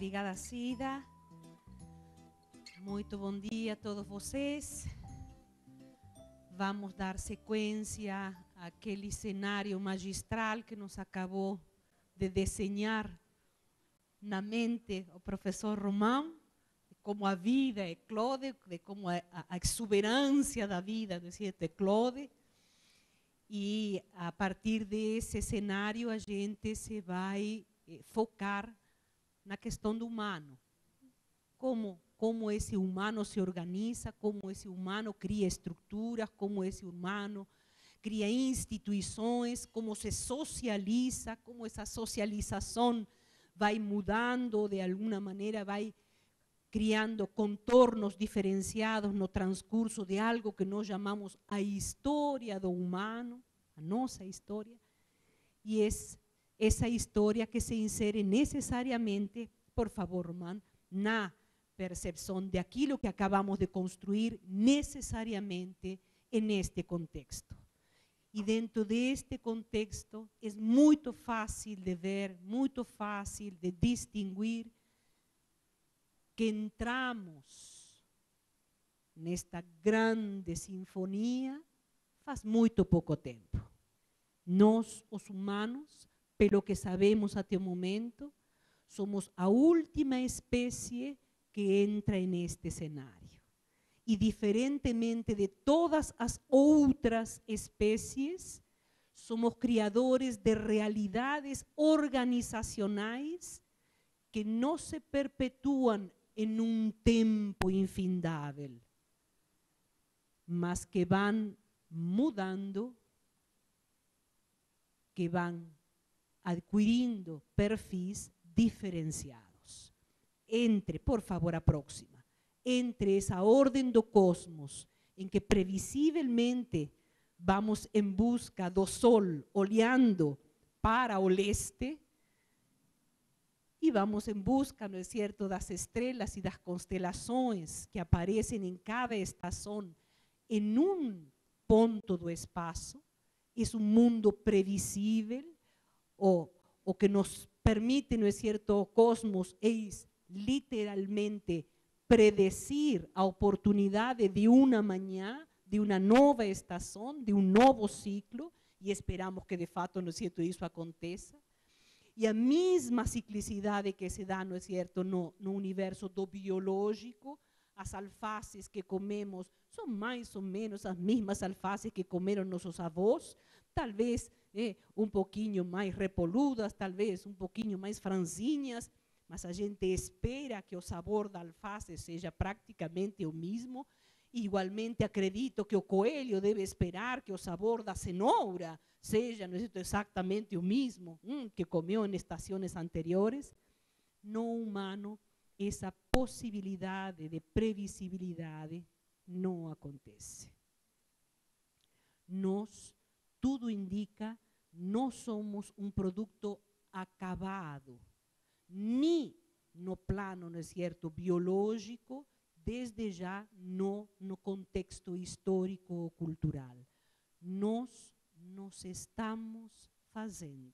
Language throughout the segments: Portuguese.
Obrigada, Cida. Muito bom dia a todos vocês. Vamos dar sequência àquele cenário magistral que nos acabou de desenhar na mente o professor Romão, de como a vida eclode, de como a exuberância da vida, não é certo, eclode. E a partir desse cenário a gente se vai focar na questão do humano. Como esse humano se organiza, como esse humano cria estruturas, como esse humano cria instituições, como se socializa, como essa socialização vai mudando, de alguma maneira vai criando contornos diferenciados no transcurso de algo que nós chamamos a história do humano, a nossa história, e é essa história que se insere necessariamente, por favor, Román, na percepção de aquilo que acabamos de construir necessariamente neste contexto. E dentro deste contexto é muito fácil de ver, muito fácil de distinguir que entramos nesta grande sinfonia faz muito pouco tempo. Nós, os humanos, pelo que sabemos até o momento, somos a última espécie que entra neste cenário. E diferentemente de todas as outras espécies, somos criadores de realidades organizacionais que não se perpetuam em um tempo infindável, mas que vão mudando, que vão adquirindo perfis diferenciados. Entre, por favor, a próxima, entre essa ordem do cosmos, em que previsivelmente vamos em busca do Sol, olhando para o leste, e vamos em busca, não é certo, das estrelas e das constelações que aparecem em cada estação, em um ponto do espaço. É um mundo previsível, o que nos permite, não é certo, o cosmos é literalmente predecir a oportunidade de uma manhã, de uma nova estação, de um novo ciclo, e esperamos que de fato, não é certo, isso aconteça. E a mesma ciclicidade que se dá, não é certo, no universo do biológico, as alfaces que comemos são mais ou menos as mesmas alfaces que comeram nossos avós, talvez um pouquinho mais repoludas, talvez um pouquinho mais franzinhas, mas a gente espera que o sabor da alface seja praticamente o mesmo. Igualmente acredito que o coelho deve esperar que o sabor da cenoura seja, não é certo, exatamente o mesmo que comeu em estações anteriores. No humano, essa possibilidade de previsibilidade não acontece. Nós, tudo indica, não somos um produto acabado, nem no plano, não é certo, biológico, desde já no contexto histórico ou cultural. Nós nos estamos fazendo.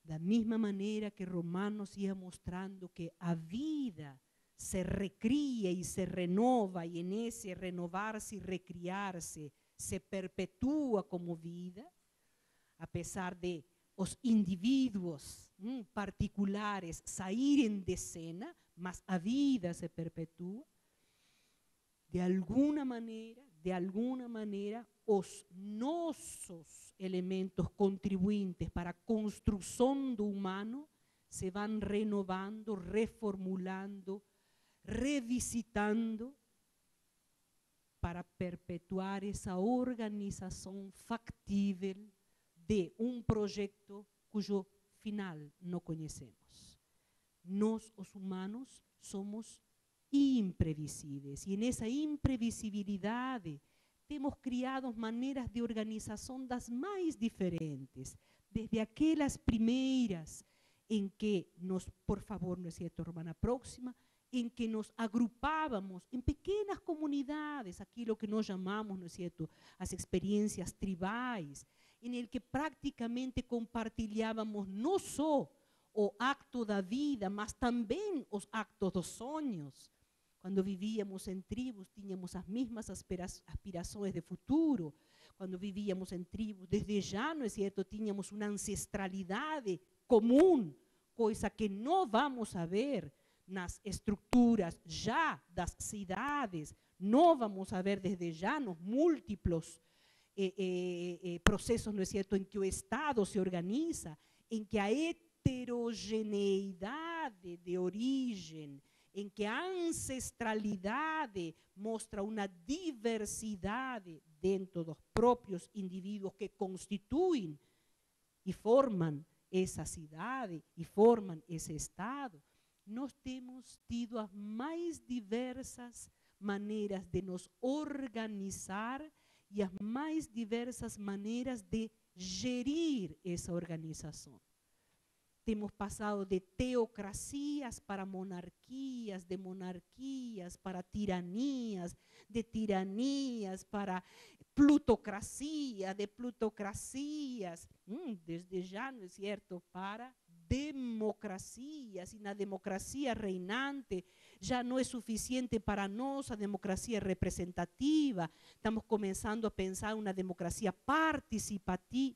Da mesma maneira que Romanos ia mostrando que a vida se recria e se renova, e nesse renovar-se e recriar-se se perpetua como vida, apesar de os indivíduos particulares saírem de cena, mas a vida se perpetua. De alguma maneira, os nossos elementos contribuintes para a construção do humano se vão renovando, reformulando, revisitando, para perpetuar essa organização factível de um projeto cujo final não conhecemos. Nós, os humanos, somos imprevisíveis, e nessa imprevisibilidade temos criado maneiras de organização das mais diferentes, desde aquelas primeiras em que nos, por favor, não é certo, Romana, próxima, em que nos agrupávamos em pequenas comunidades, aquilo que nós chamamos, não é certo, as experiências tribais, em que praticamente compartilhávamos não só o acto da vida, mas também os actos dos sonhos. Quando vivíamos em tribos, tínhamos as mesmas aspirações de futuro. Quando vivíamos em tribos, desde já, não é certo, tínhamos uma ancestralidade comum, coisa que não vamos a ver nas estruturas já das cidades, não vamos a ver desde já nos múltiplos processos, não é certo, em que o Estado se organiza, em que a heterogeneidade de origem, em que a ancestralidade mostra uma diversidade dentro dos próprios indivíduos que constituem e formam essa cidade e formam esse Estado, nós temos tido as mais diversas maneiras de nos organizar e as mais diversas maneiras de gerir essa organização. Temos passado de teocracias para monarquias, de monarquias para tiranias, de tiranias para plutocracia, de plutocracias, desde já, não é certo, para democracias, e na democracia reinante já não é suficiente para nós a democracia representativa, estamos começando a pensar uma democracia participativa.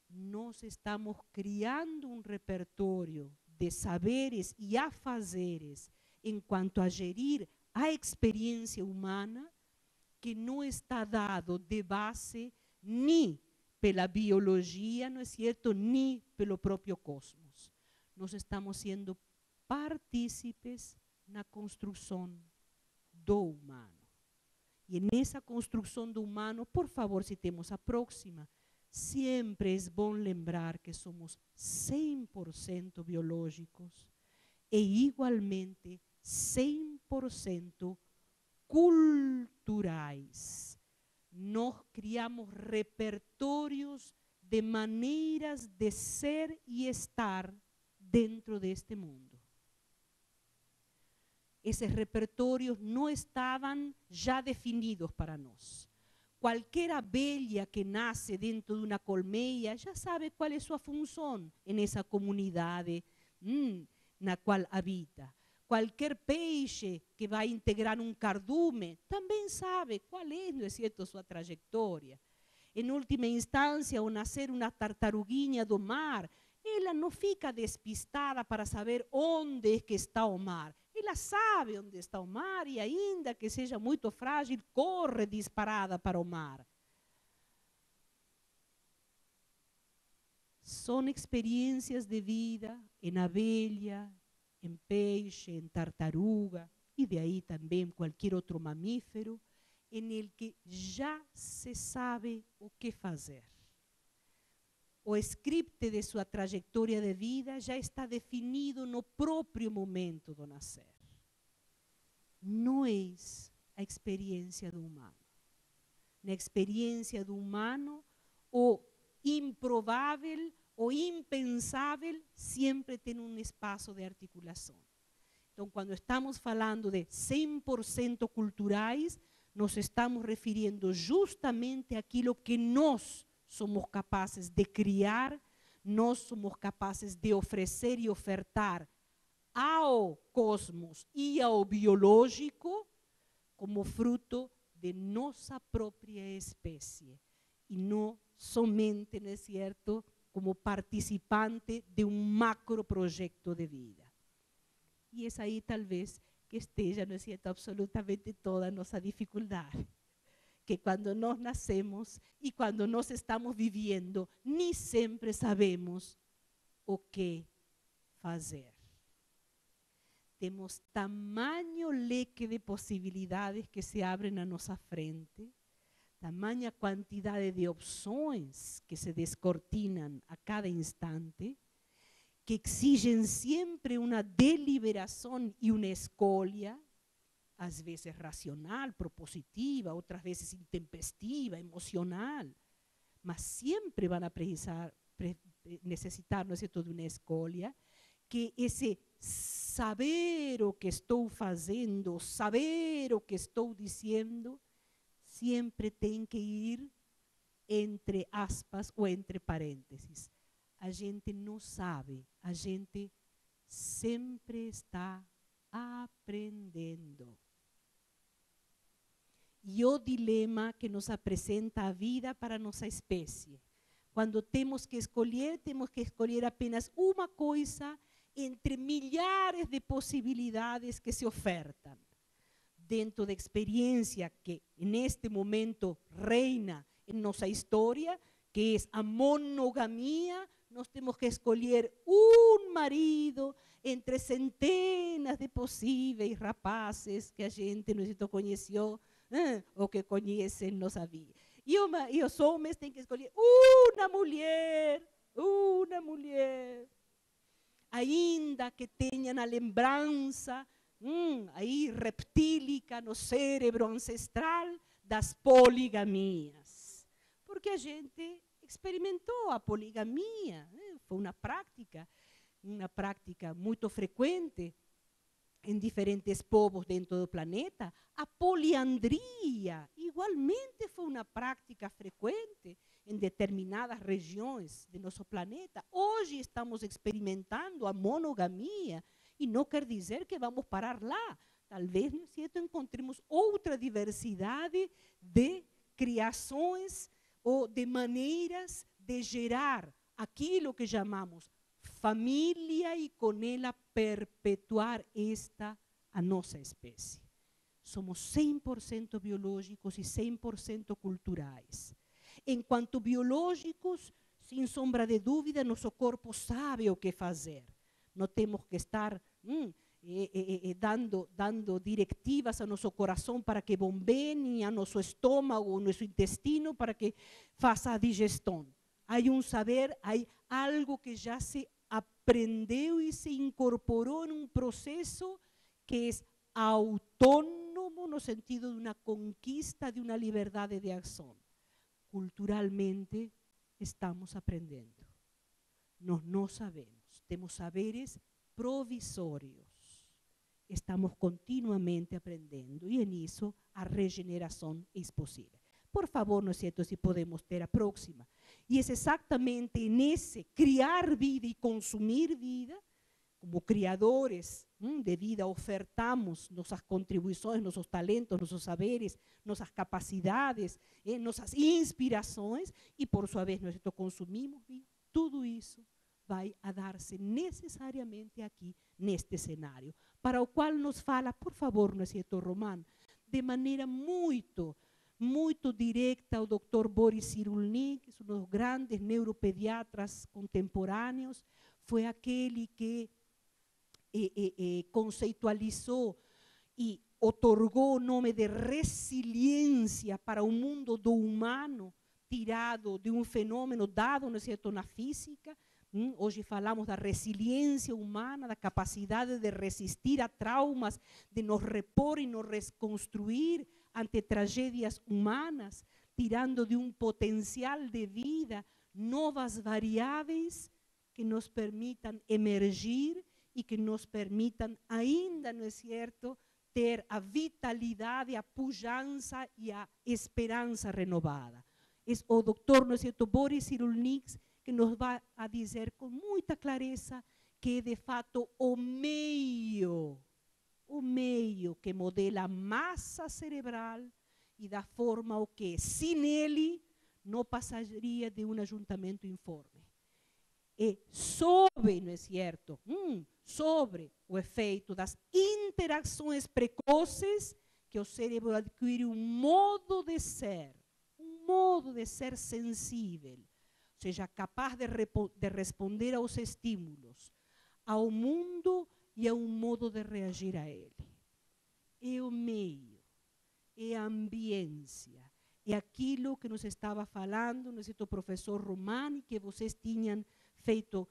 Nós estamos criando um repertório de saberes e afazeres em quanto a gerir a experiência humana que não está dado de base nem pela biologia, não é certo, nem pelo próprio cosmos. Nós estamos sendo partícipes na construção do humano. E nessa construção do humano, por favor, citemos a próxima. Sempre é bom lembrar que somos 100% biológicos e igualmente 100% culturais. Nós criamos repertórios de maneiras de ser e estar dentro deste mundo. Esses repertórios não estavam já definidos para nós. Qualquer abelha que nasce dentro de uma colmeia já sabe qual é sua função nessa comunidade na qual habita. Qualquer peixe que vai integrar um cardume também sabe qual é, não é certo, sua trajetória. Em última instância, ao nascer uma tartaruguinha do mar, ela não fica despistada para saber onde é que está o mar. Ela sabe onde está o mar e, ainda que seja muito frágil, corre disparada para o mar. São experiências de vida em abelha, em peixe, em tartaruga, e de aí também qualquer outro mamífero, em el que já se sabe o que fazer. O script de sua trajetória de vida já está definido no próprio momento do nascer. Não é a experiência do humano. Na experiência do humano, o improvável, o impensável, sempre tem um espaço de articulação. Então, quando estamos falando de 100% culturais, nos estamos referindo justamente àquilo que nós somos capazes de criar, nós somos capazes de oferecer e ofertar ao cosmos e ao biológico como fruto de nossa própria espécie e não somente, não é certo, como participante de um macro projeto de vida. E essa aí talvez que esteja, não é certo, absolutamente toda a nossa dificuldade. Que quando nós nascemos e quando nós estamos vivendo, nem sempre sabemos o que fazer. Temos tamanho leque de possibilidades que se abrem na nossa frente, tamanha quantidade de opções que se descortinam a cada instante, que exigem sempre uma deliberação e uma escolha, às vezes racional, propositiva, outras vezes intempestiva, emocional, mas sempre vão necessitar, não é certo, de uma escolha, que esse saber o que estou fazendo, saber o que estou dizendo, sempre tem que ir entre aspas ou entre parênteses. a gente não sabe, a gente sempre está aprendendo. E o dilema que nos apresenta a vida para nossa espécie. Quando temos que escolher apenas uma coisa entre milhares de possibilidades que se ofertam. Dentro da experiência que neste momento reina em nossa história, que é a monogamia, nós temos que escolher um marido entre centenas de possíveis rapazes que a gente não conheceu, ou que conhecem nossa vida. E os homens têm que escolher uma mulher, ainda que tenham a lembrança aí reptílica no cérebro ancestral das poligamias. Porque a gente experimentou a poligamia, foi uma prática muito frequente em diferentes povos dentro do planeta. A poliandria igualmente foi uma prática frequente em determinadas regiões de nosso planeta. Hoje estamos experimentando a monogamia e não quer dizer que vamos parar lá. Talvez, não é certo, encontremos outra diversidade de criações ou de maneiras de gerar aquilo que chamamos família e com ela perpetuar a nossa espécie. Somos 100% biológicos e 100% culturais. Enquanto biológicos, sem sombra de dúvida, nosso corpo sabe o que fazer. Não temos que estar dando diretivas a nosso coração para que bombeie, a nosso estômago, a nosso intestino para que faça a digestão. Há um saber, há algo que já se aprendeu e se incorporou em um processo que é autônomo no sentido de uma conquista, de uma liberdade de ação. Culturalmente, estamos aprendendo. Nós não sabemos, temos saberes provisórios. Estamos continuamente aprendendo e nisso a regeneração é possível. Por favor, não é certo, se podemos ter a próxima. E é exatamente nesse criar vida e consumir vida, como criadores de vida, ofertamos nossas contribuições, nossos talentos, nossos saberes, nossas capacidades, nossas inspirações, e por sua vez, nós consumimos vida. Tudo isso vai a dar-se necessariamente aqui, neste cenário, para o qual nos fala, por favor, não é certo, Román, de maneira muito direta o Dr. Boris Cyrulnik, um dos grandes neuropediatras contemporâneos, foi aquele que conceitualizou e otorgou o nome de resiliência para o mundo do humano, tirado de um fenômeno dado, não é certo, na física. Hoje falamos da resiliência humana, da capacidade de resistir a traumas, de nos repor e nos reconstruir ante tragédias humanas, tirando de um potencial de vida novas variáveis que nos permitam emergir e que nos permitam ainda, não é certo, ter a vitalidade, a pujança e a esperança renovada. É o doutor, não é certo, Boris Cyrulnik, que nos vai a dizer com muita clareza que é de fato o meio que modela a massa cerebral e da forma o que, sem ele, não passaria de um ajuntamento informe. E sobre, não é certo, sobre o efeito das interações precoces que o cérebro adquire um modo de ser sensível, ou seja, capaz de responder aos estímulos, ao mundo e a um modo de reagir a ele. É o meio, é a ambiência, é aquilo que nos estava falando, não é certo, professor Román, que vocês tinham feito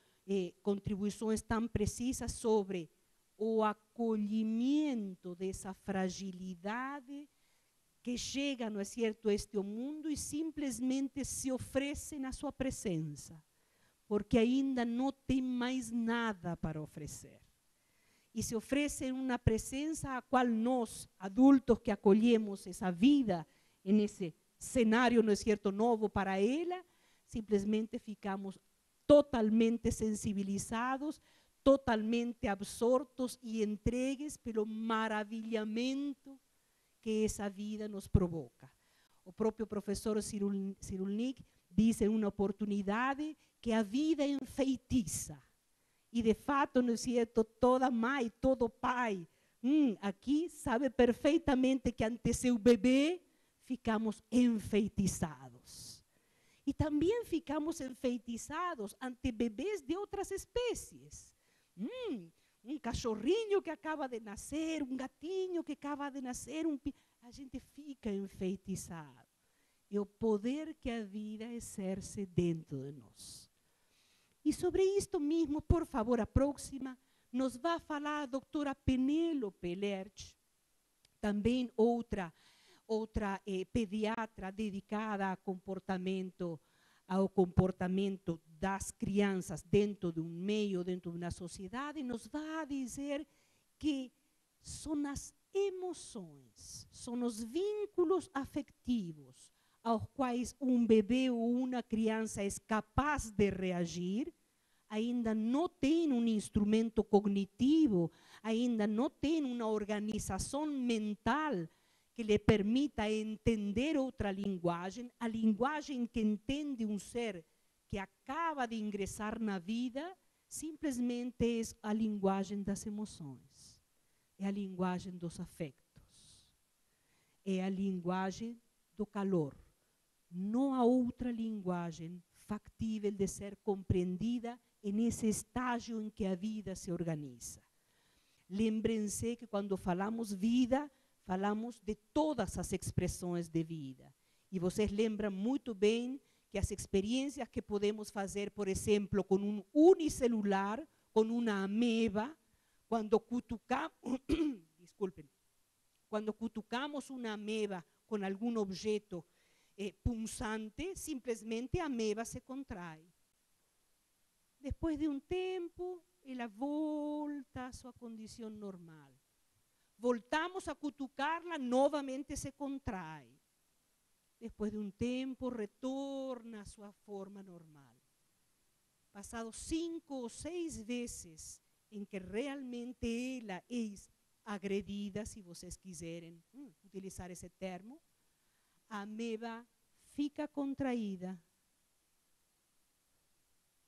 contribuições tão precisas sobre o acolhimento dessa fragilidade que chega, não é certo, a este mundo e simplesmente se oferece na sua presença, porque ainda não tem mais nada para oferecer. E se oferece uma presença a qual nós, adultos que acolhemos essa vida, nesse cenário, não é certo, novo para ela, simplesmente ficamos totalmente sensibilizados, totalmente absortos e entregues pelo maravilhamento que essa vida nos provoca. O próprio professor Cyrulnik diz em uma oportunidade que a vida enfeitiça. E de fato, não é certo, toda mãe, todo pai, aqui sabe perfeitamente que ante seu bebê ficamos enfeitiçados. E também ficamos enfeitiçados ante bebês de outras espécies. Um cachorrinho que acaba de nascer, um gatinho que acaba de nascer, a gente fica enfeitiçado. É o poder que a vida exerce dentro de nós. E sobre isto mesmo, por favor, a próxima, nos vai falar a doutora Penélope Lerch, também outra pediatra dedicada ao comportamento das crianças dentro de um meio, dentro de uma sociedade, nos vai dizer que são as emoções, são os vínculos afetivos aos quais um bebê ou uma criança é capaz de reagir, ainda não tem um instrumento cognitivo, ainda não tem uma organização mental que lhe permita entender outra linguagem, a linguagem que entende um ser que acaba de ingressar na vida, simplesmente é a linguagem das emoções, é a linguagem dos afetos, é a linguagem do calor. Não há outra linguagem factível de ser compreendida nesse estágio em que a vida se organiza. Lembrem-se que quando falamos vida, falamos de todas as expressões de vida. E vocês lembram muito bem que as experiências que podemos fazer, por exemplo, com um unicelular, com uma ameba, quando cutucamos uma ameba com algum objeto punzante, simplesmente a ameba se contrai. Depois de um tempo, ela volta à sua condição normal. Voltamos a cutucarla, novamente se contrai. Depois de um tempo, retorna à sua forma normal. Passados 5 ou 6 vezes em que realmente ela é agredida, se vocês quiserem utilizar esse termo, a ameba fica contraída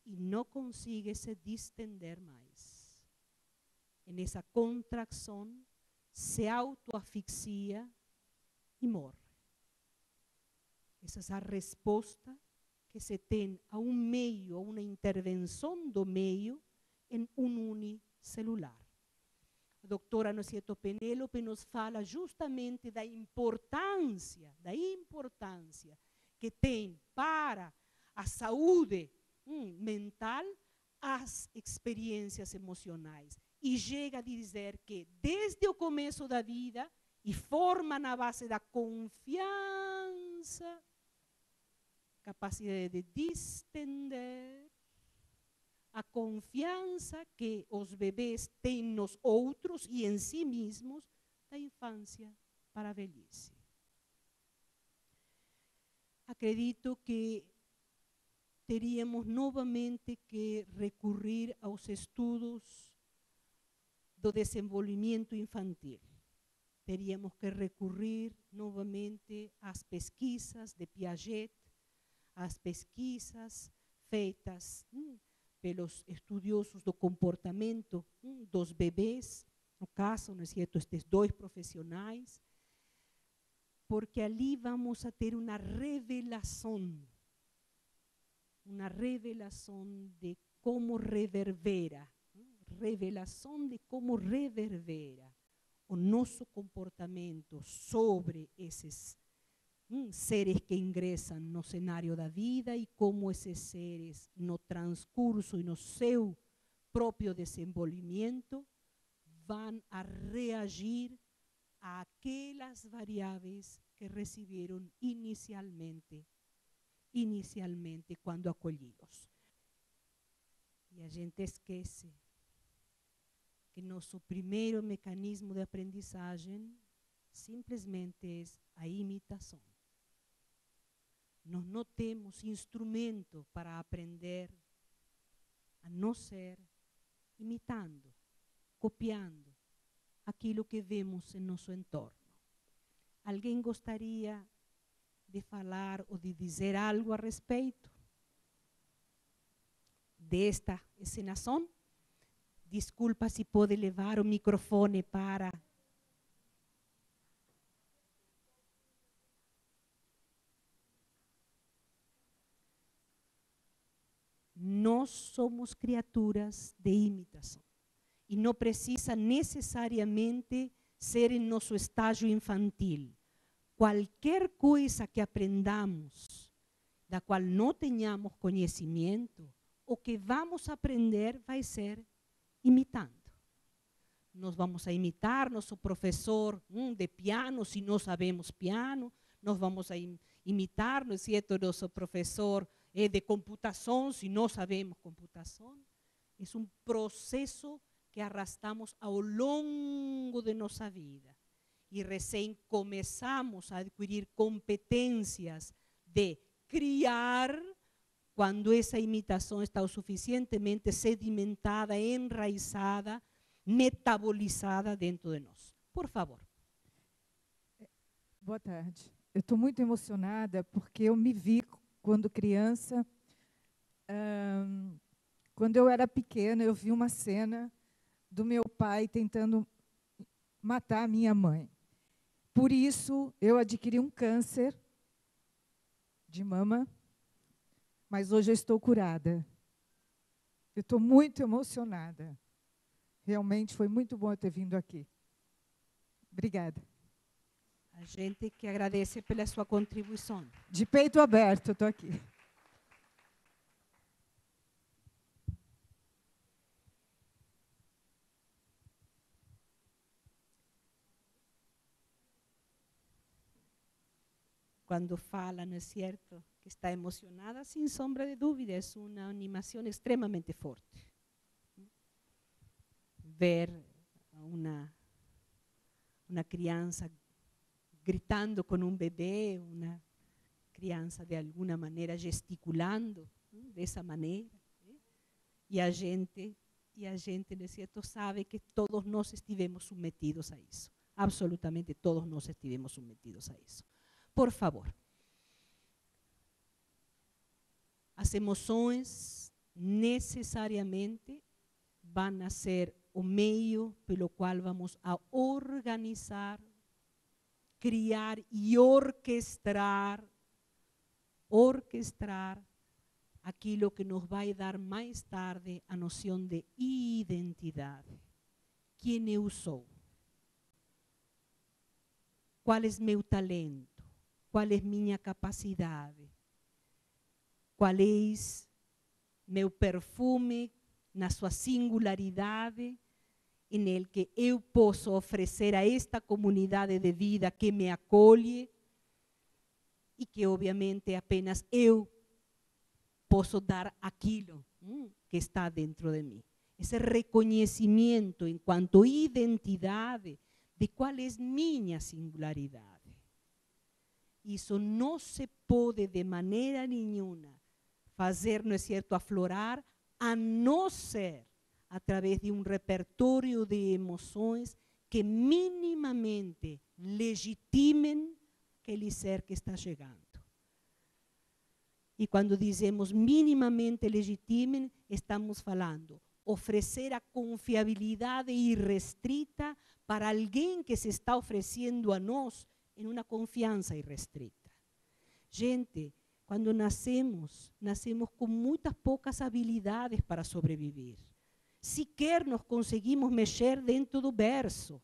e não consegue se distender mais. Nessa contração, se autoasfixia e morre. Essa é a resposta que se tem a um meio, a uma intervenção do meio em um unicelular. A doutora Penélope nos fala justamente da importância que tem para a saúde mental as experiências emocionais. E chega a dizer que desde o começo da vida, e forma na base da confiança, capacidade de distender, a confiança que os bebês têm nos outros e em si mesmos, da infância para a velhice. Acredito que teríamos novamente que recorrer aos estudos do desenvolvimento infantil. Teríamos que recorrer novamente às pesquisas de Piaget, às pesquisas feitas pelos estudiosos do comportamento dos bebês, no caso, não é certo, estes 2 profissionais, porque ali vamos a ter uma revelação de como reverbera, o nosso comportamento sobre esses seres que ingressam no cenário da vida e como esses seres, no transcurso e no seu próprio desenvolvimento, vão a reagir àquelas variáveis que receberam inicialmente quando acolhidos. E a gente esquece que nosso primeiro mecanismo de aprendizagem simplesmente é a imitação. Nós não temos instrumento para aprender a não ser imitando, copiando aquilo que vemos em nosso entorno. Alguém gostaria de falar ou de dizer algo a respeito desta encenação? Desculpa se pode levar o microfone para... Nós somos criaturas de imitação. E não precisa necessariamente ser em nosso estágio infantil. Qualquer coisa que aprendamos, da qual não tenhamos conhecimento, o que vamos aprender vai ser imitando. Nós vamos a imitar nosso professor de piano, se não sabemos piano. Nós vamos a imitar, não é certo, nosso professor de computação, se não sabemos computação. É um processo que arrastamos ao longo de nossa vida. E recém começamos a adquirir competências de criar quando essa imitação está o suficientemente sedimentada, enraizada, metabolizada dentro de nós. Por favor. Boa tarde. Eu estou muito emocionada porque eu me vi quando criança. Quando eu era pequena, eu vi uma cena do meu pai tentando matar a minha mãe. Por isso, eu adquiri um câncer de mama, mas hoje eu estou curada. Eu estou muito emocionada. Realmente foi muito bom eu ter vindo aqui. Obrigada. A gente que agradece pela sua contribuição. De peito aberto, estou aqui. Quando fala, não é certo, que está emocionada, sem sombra de dúvida, é uma animação extremamente forte. Ver uma criança gritando com um bebê, uma criança de alguma maneira gesticulando, dessa maneira. E a gente, não é certo, sabe que todos nós estivemos submetidos a isso. Absolutamente todos nós estivemos submetidos a isso. Por favor. As emoções necessariamente vão a ser o meio pelo qual vamos a organizar, criar e orquestrar aquilo que nos vai dar mais tarde a noção de identidade. Quem eu sou? Qual é meu talento? Qual é minha capacidade? Qual é meu perfume na sua singularidade, em el que eu posso oferecer a esta comunidade de vida que me acolhe e que obviamente apenas eu posso dar aquilo que está dentro de mim. Esse reconhecimento enquanto identidade de qual é minha singularidade. Isso não se pode de maneira nenhuma fazer, não é certo, aflorar, a não ser através de um repertório de emoções que minimamente legitimem aquele ser que está chegando. E quando dizemos minimamente legitimem, estamos falando oferecer a confiabilidade irrestrita para alguém que se está oferecendo a nós em uma confiança irrestrita. Gente, quando nascemos com muitas poucas habilidades para sobreviver. Sequer nós conseguimos mexer dentro do berço.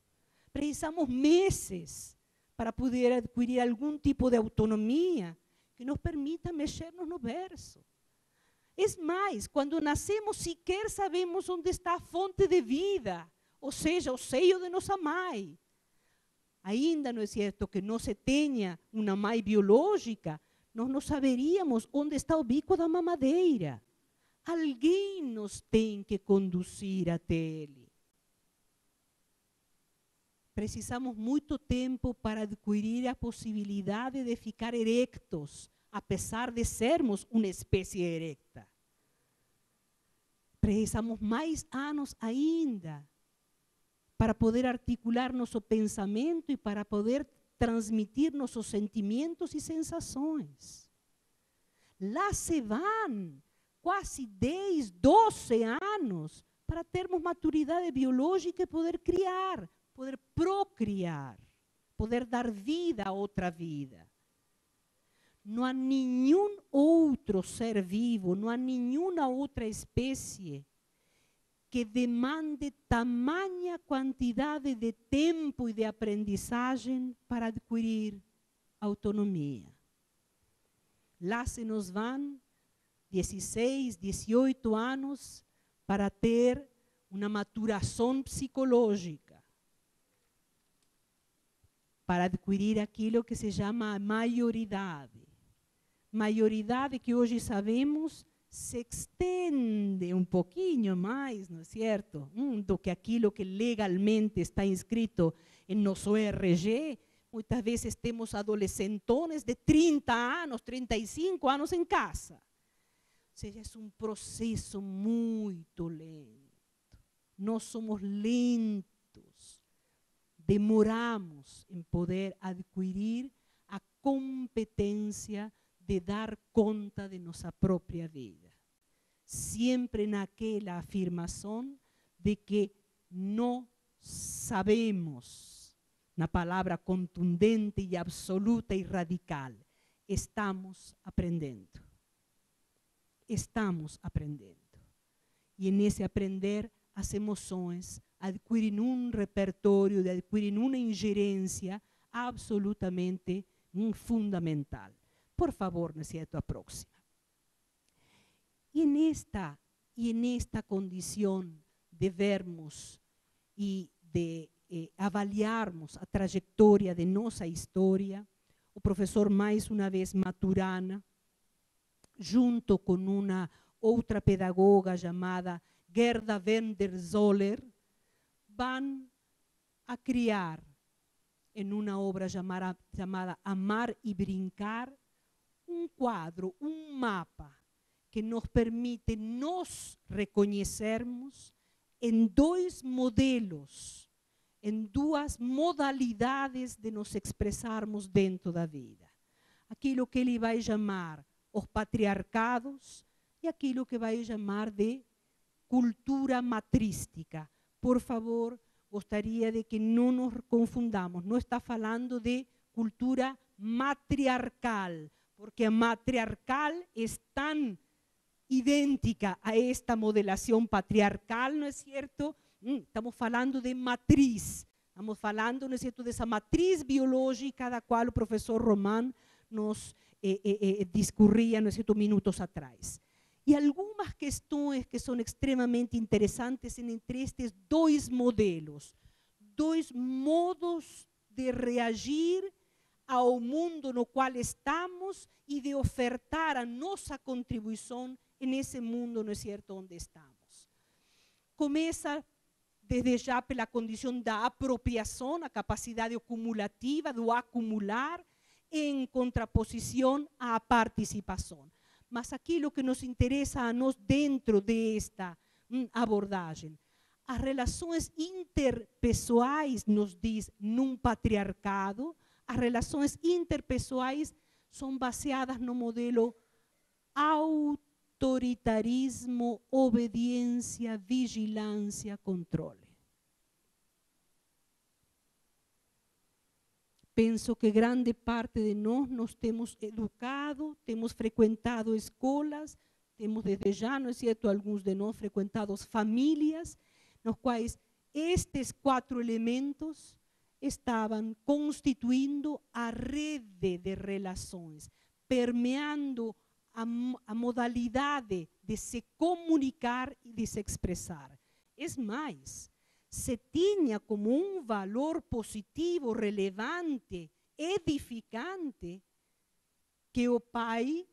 Precisamos meses para poder adquirir algum tipo de autonomia que nos permita mexer-nos no berço. É mais, quando nascemos sequer sabemos onde está a fonte de vida, ou seja, o seio de nossa mãe. Ainda não é certo que não se tenha uma mãe biológica, nós não saberíamos onde está o bico da mamadeira. Alguém nos tem que conduzir até ele. Precisamos muito tempo para adquirir a possibilidade de ficar erectos, apesar de sermos uma espécie erecta. precisamos mais anos ainda para poder articular nosso pensamento e para poder transmitir nossos sentimentos e sensações. Lá se vão quase 10, 12 anos para termos maturidade biológica e poder criar, poder procriar, poder dar vida a outra vida. Não há nenhum outro ser vivo, não há nenhuma outra espécie que demande tamanha quantidade de tempo e de aprendizagem para adquirir autonomia. Lá se nos vão 16, 18 anos para ter uma maturação psicológica, para adquirir aquilo que se chama maioridade. Maioridade que hoje sabemos se estende um pouquinho mais, não é certo? Do que aquilo que legalmente está inscrito em nosso RG. Muitas vezes temos adolescentones de 30 anos, 35 anos em casa. Ou seja, é um processo muito lento. Nós somos lentos. Demoramos em poder adquirir a competência de dar conta de nossa própria vida. Sempre naquela afirmação de que não sabemos, na palavra contundente e absoluta e radical, estamos aprendendo. Estamos aprendendo. E nesse aprender, as emoções adquirem um repertório, adquirem uma ingerência absolutamente fundamental. Por favor, não é certo, a próxima. E nesta condição de vermos e de avaliarmos a trajetória de nossa história, o professor, mais uma vez, Maturana, junto com uma outra pedagoga chamada Gerda Wenderzoller, vão a criar, em uma obra chamada Amar e Brincar, um quadro, um mapa, que nos permite nos reconhecermos em dois modelos, em duas modalidades de nos expressarmos dentro da vida. Aquilo que ele vai chamar os patriarcados e aquilo que vai chamar de cultura matrística. Por favor, gostaria de que não nos confundamos. Não está falando de cultura matriarcal, porque a matriarcal é tão idêntica a esta modelação patriarcal, não é certo? Estamos falando de matriz, estamos falando, não é certo, dessa matriz biológica da qual o professor Roman nos discorria, não é certo, minutos atrás. E algumas questões que são extremamente interessantes entre estes dois modelos, dois modos de reagir ao mundo no qual estamos e de ofertar a nossa contribuição nesse mundo, não é certo, onde estamos. Começa desde já pela condição da apropriação, a capacidade acumulativa do acumular, em contraposição à participação. Mas aquilo que nos interessa a nós dentro desta abordagem, as relações interpessoais, nos diz, num patriarcado, as relações interpessoais são baseadas no modelo autoritarismo, obediência, vigilância, controle. Penso que grande parte de nós nos temos educado, temos frequentado escolas, temos desde já, não é certo, alguns de nós frequentado famílias, nos quais estes 4 elementos estavam constituindo a rede de relações, permeando a modalidade de se comunicar e de se expressar. É mais, se tinha como um valor positivo, relevante, edificante, que o pai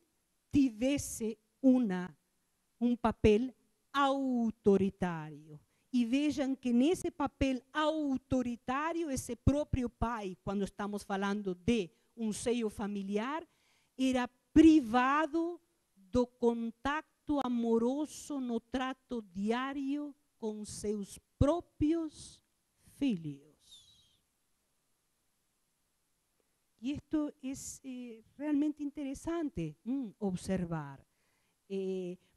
tivesse um papel autoritário. E vejam que nesse papel autoritário, esse próprio pai, quando estamos falando de um seio familiar, era privado do contato trato amoroso no trato diário com seus próprios filhos. Y esto es realmente interesante observar,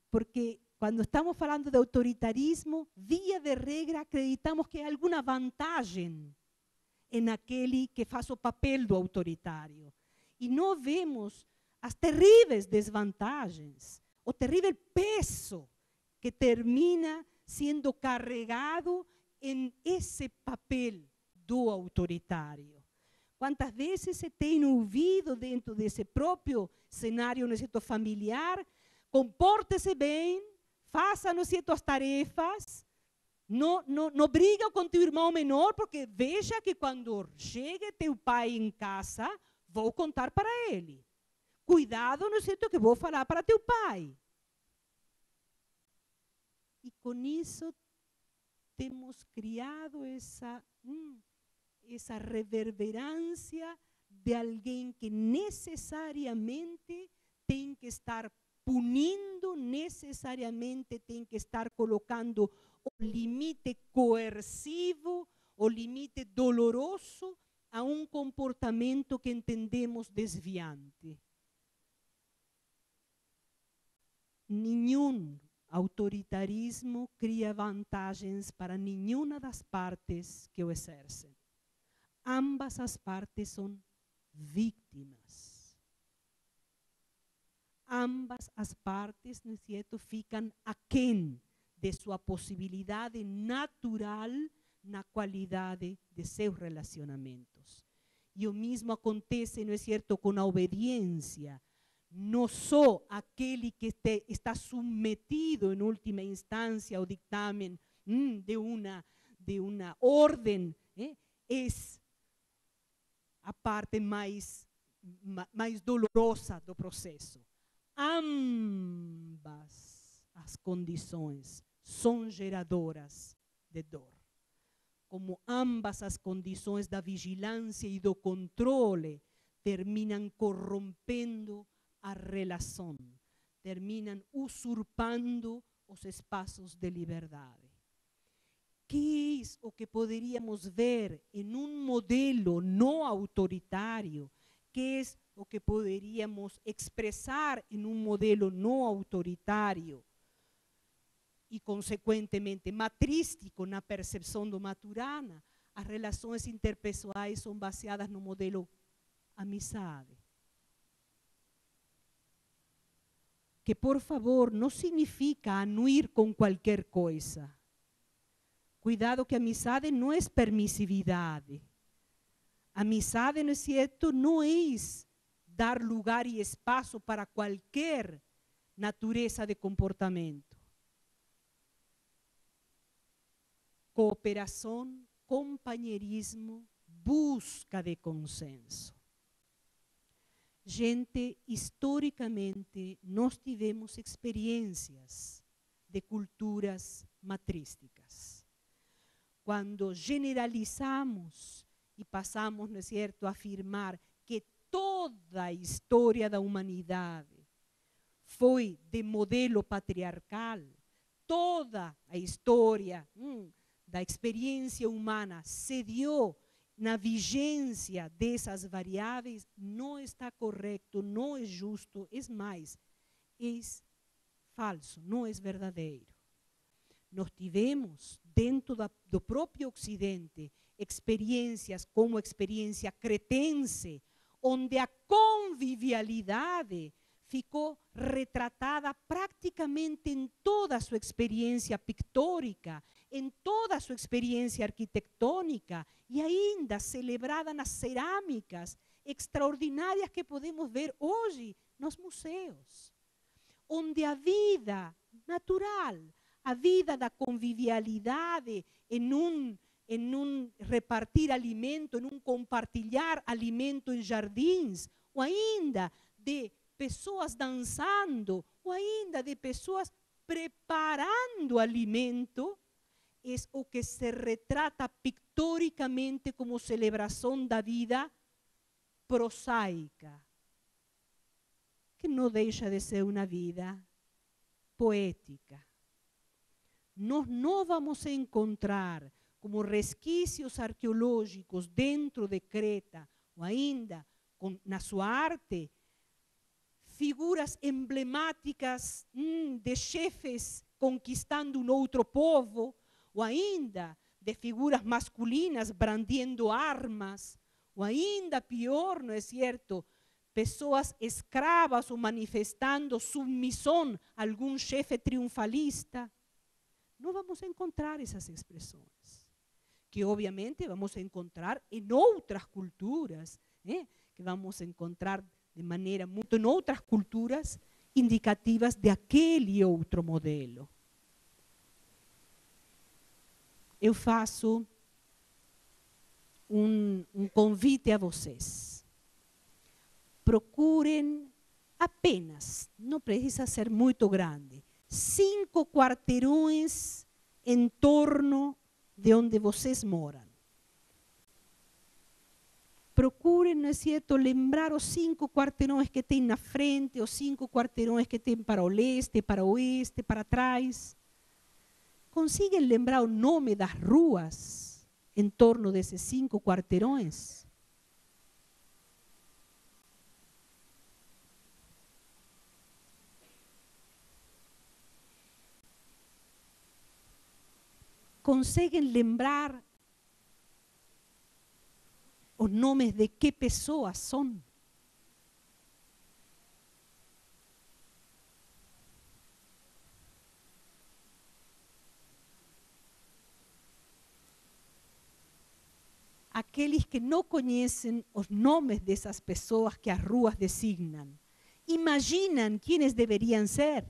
porque cuando estamos hablando de autoritarismo, vía de regra acreditamos que hay alguna vantagem en aquele que faz o papel do autoritário. E não vemos as terríveis desvantagens, o terrível peso que termina sendo carregado em esse papel do autoritário. Quantas vezes se tem ouvido dentro desse próprio cenário, não é certo, familiar, comporte-se bem, faça, não é certo, as tarefas, não briga com teu irmão menor, porque veja que quando chegue teu pai em casa, vou contar para ele. Cuidado, não é certo, que vou falar para teu pai. E com isso temos criado essa reverberância de alguém que necessariamente tem que estar punindo, necessariamente tem que estar colocando o limite coercivo, o limite doloroso a um comportamento que entendemos desviante. Nenhum autoritarismo cria vantagens para nenhuma das partes que o exercem. Ambas as partes são vítimas. Ambas as partes, não é certo, ficam aquém de sua possibilidade natural na qualidade de seus relacionamentos. E o mesmo acontece, não é certo, com a obediência. Não só aquele que está submetido, em última instância, ao dictamen de uma ordem, é a parte mais dolorosa do processo. Ambas as condições são geradoras de dor. Como ambas as condições da vigilância e do controle terminam corrompendo a relação, terminam usurpando os espaços de liberdade. Que é o que poderíamos ver em um modelo não autoritário? Que é o que poderíamos expressar em um modelo não autoritário e, consequentemente, matrístico na percepção do Maturana? As relações interpessoais são baseadas no modelo amizade. Que, por favor, não significa anuir com qualquer coisa. Cuidado que amizade não é permissividade. Amizade, não é certo, não é dar lugar e espaço para qualquer natureza de comportamento. Cooperação, companheirismo, busca de consenso. Gente, historicamente, nós tivemos experiências de culturas matrísticas. Quando generalizamos e passamos, não é certo, a afirmar que toda a história da humanidade foi de modelo patriarcal, toda a história da experiência humana se deu na vigência dessas variáveis, não está correto, não é justo, é mais, é falso, não é verdadeiro. Nós tivemos, dentro do próprio Ocidente, experiências como a experiência cretense, onde a convivialidade ficou retratada praticamente em toda a sua experiência pictórica, em toda a sua experiência arquitetônica e ainda celebrada nas cerâmicas extraordinárias que podemos ver hoje nos museus, onde a vida natural, a vida da convivialidade em um repartir alimento, em um compartilhar alimento em jardins, ou ainda de pessoas dançando, ou ainda de pessoas preparando alimento, é o que se retrata pictoricamente como celebração da vida prosaica, que não deixa de ser uma vida poética. Nós não vamos encontrar como resquícios arqueológicos dentro de Creta, ou ainda na sua arte, figuras emblemáticas de chefes conquistando um outro povo, ou ainda de figuras masculinas brandiendo armas, ou ainda pior, não é certo? Pessoas escravas ou manifestando submissão a algum chefe triunfalista. Não vamos encontrar essas expressões, que obviamente vamos encontrar em outras culturas, que vamos encontrar de maneira muito em outras culturas indicativas de aquele outro modelo. Eu faço um convite a vocês. Procurem apenas, não precisa ser muito grande, 5 quarteirões em torno de onde vocês moram. Procurem, não é certo, lembrar os 5 quarteirões que tem na frente, os 5 quarteirões que tem para o leste, para o oeste, para trás. Conseguem lembrar o nome das ruas em torno desses 5 quarteirões? Conseguem lembrar os nomes de que pessoas são? Aqueles que não conhecem os nomes dessas pessoas que as ruas designam, imaginam quem deveriam ser?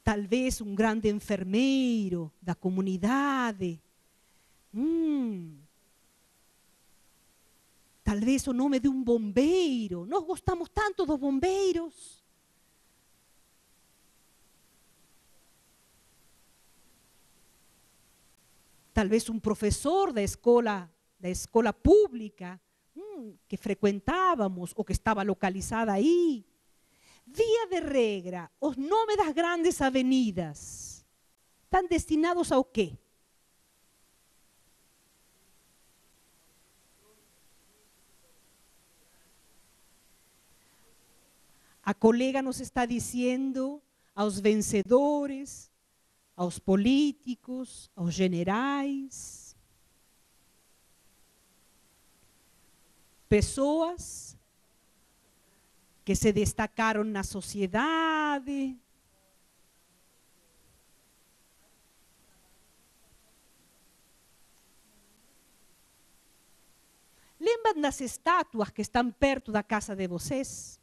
Talvez um grande enfermeiro da comunidade. Talvez o nome de um bombeiro. Nós gostamos tanto dos bombeiros. Talvez um professor da escola pública que frequentávamos ou que estava localizada aí. Via de regra, os nomes das grandes avenidas estão destinados ao quê? A colega nos está dizendo aos vencedores, aos políticos, aos generais. Pessoas que se destacaram na sociedade. Lembram das estátuas que estão perto da casa de vocês?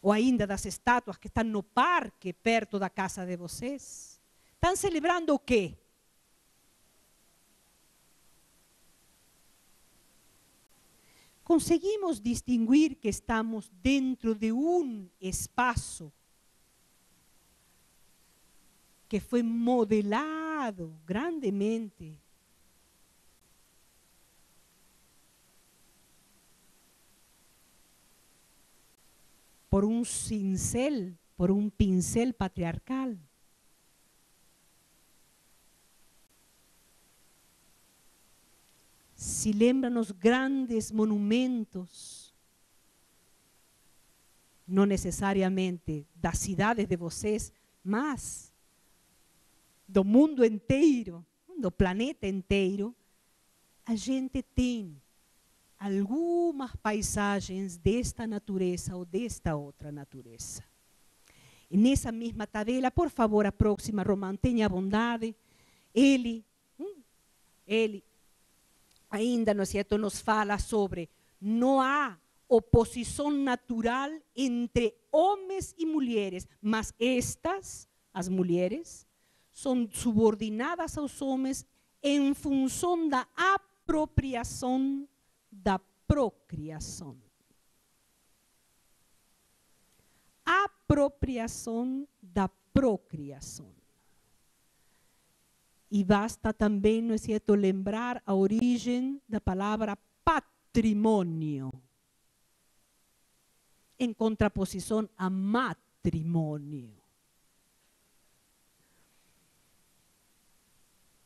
Ou ainda das estátuas que estão no parque perto da casa de vocês? Estão celebrando o quê? Conseguimos distinguir que estamos dentro de um espaço que foi modelado grandemente por um cincel, por um pincel patriarcal. Se lembram os grandes monumentos, não necessariamente das cidades de vocês, mas do mundo inteiro, do planeta inteiro, a gente tem algumas paisagens desta natureza ou desta outra natureza. E nessa mesma tabela, por favor, a próxima, Romão, tenha bondade, ele ainda, não é certo, nos fala sobre não há oposição natural entre homens e mulheres, mas estas, as mulheres, são subordinadas aos homens em função da apropriação da procriação. Apropriação da procriação. E basta também, não é certo, lembrar a origem da palavra patrimônio. em contraposição a matrimônio.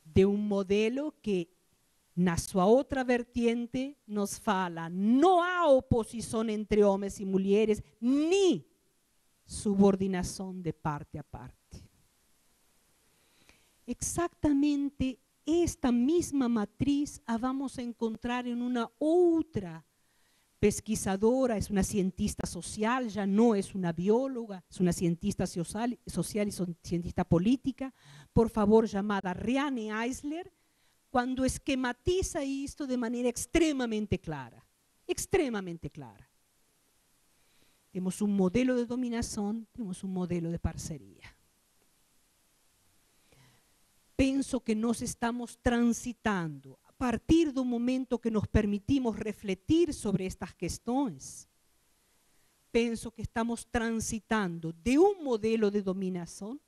De um modelo que, na sua outra vertiente, nos fala: não há oposição entre homens e mulheres, nem subordinação de parte a parte. Exatamente esta mesma matriz a vamos encontrar em uma outra pesquisadora, é uma cientista social, já não é uma bióloga, é uma cientista social e cientista política, por favor, chamada Riane Eisler, quando esquematiza isto de maneira extremamente clara. Extremamente clara. Temos um modelo de dominação, temos um modelo de parceria. Penso que nós estamos transitando, a partir do momento que nos permitimos refletir sobre estas questões, penso que estamos transitando de um modelo de dominação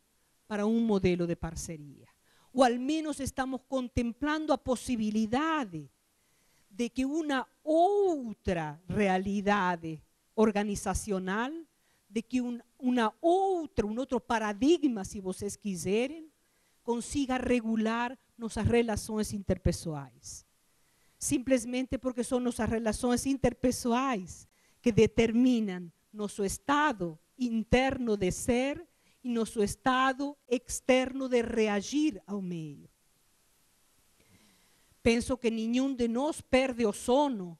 para um modelo de parceria. Ou ao menos estamos contemplando a possibilidade de que uma outra realidade organizacional, de que um outro paradigma, se vocês quiserem, consiga regular nossas relações interpessoais. Simplesmente porque são nossas relações interpessoais que determinam nosso estado interno de ser e nosso estado externo de reagir ao meio. Penso que nenhum de nós perde o sono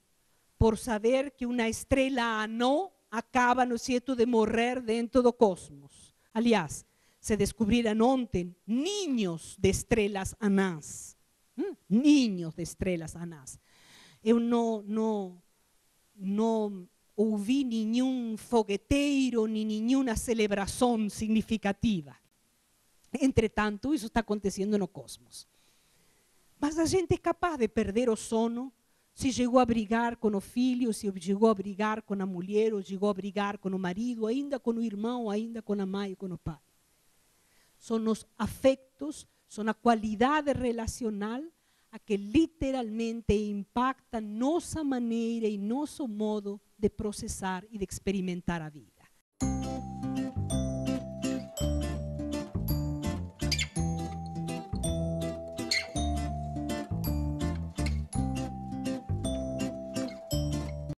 por saber que uma estrela anã acaba, não é certo, de morrer dentro do cosmos. Aliás, se descobriram ontem ninhos de estrelas anãs. Ninhos de estrelas anãs. Eu não ouvi nenhum fogueteiro, nem nenhuma celebração significativa. Entretanto, isso está acontecendo no cosmos. Mas a gente é capaz de perder o sono se chegou a brigar com o filho, se chegou a brigar com a mulher, ou chegou a brigar com o marido, ainda com o irmão, ainda com a mãe, com o pai. São os afetos, são a qualidade relacional a que literalmente impacta nossa maneira e nosso modo de processar e de experimentar a vida.